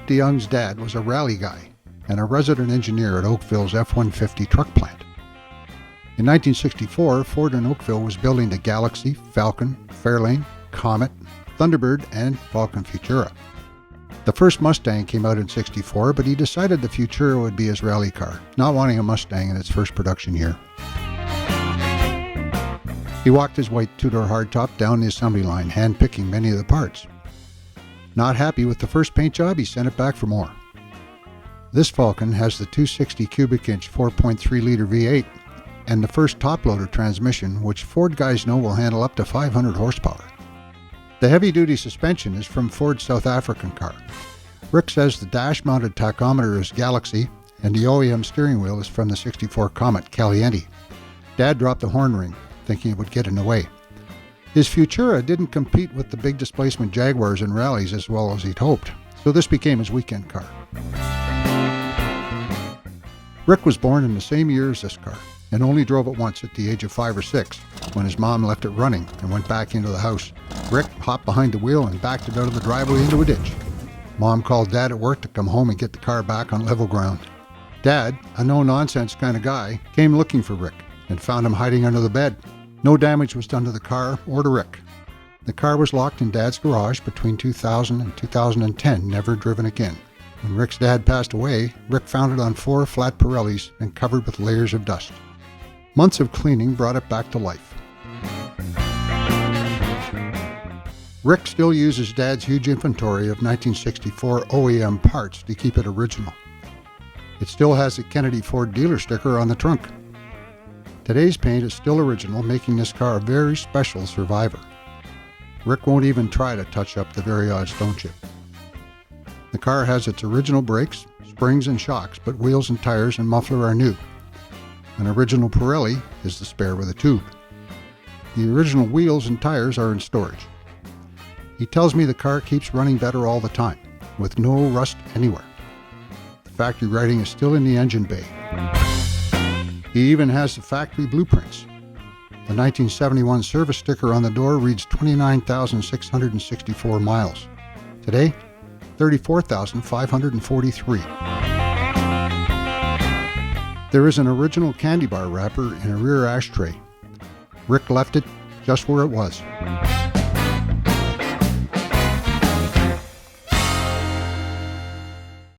de Young's dad was a rally guy and a resident engineer at Oakville's F-150 truck plant. In 1964, Ford in Oakville was building the Galaxy, Falcon, Fairlane, Comet, Thunderbird, and Falcon Futura. The first Mustang came out in '64, but he decided the Futura would be his rally car, not wanting a Mustang in its first production year. He walked his white two-door hardtop down the assembly line, hand-picking many of the parts. Not happy with the first paint job, he sent it back for more. This Falcon has the 260 cubic inch 4.3-liter V8 and the first top-loader transmission, which Ford guys know will handle up to 500 horsepower. The heavy-duty suspension is from Ford's South African car. Rick says the dash-mounted tachometer is Galaxy, and the OEM steering wheel is from the '64 Comet Caliente. Dad dropped the horn ring, thinking it would get in the way. His Futura didn't compete with the big displacement Jaguars in rallies as well as he'd hoped, so this became his weekend car. Rick was born in the same year as this car, and only drove it once at the age of 5 or 6, when his mom left it running and went back into the house. Rick hopped behind the wheel and backed it out of the driveway into a ditch. Mom called Dad at work to come home and get the car back on level ground. Dad, a no-nonsense kind of guy, came looking for Rick and found him hiding under the bed. No damage was done to the car or to Rick. The car was locked in Dad's garage between 2000 and 2010, never driven again. When Rick's dad passed away, Rick found it on 4 flat Pirellis and covered with layers of dust. Months of cleaning brought it back to life. Rick still uses Dad's huge inventory of 1964 OEM parts to keep it original. It still has a Kennedy Ford dealer sticker on the trunk. Today's paint is still original, making this car a very special survivor. Rick won't even try to touch up the very odd stone chip. The car has its original brakes, springs and shocks, but wheels and tires and muffler are new. An original Pirelli is the spare with a tube. The original wheels and tires are in storage. He tells me the car keeps running better all the time, with no rust anywhere. The factory writing is still in the engine bay. He even has the factory blueprints. The 1971 service sticker on the door reads 29,664 miles. Today, 34,543. There is an original candy bar wrapper in a rear ashtray. Rick left it just where it was.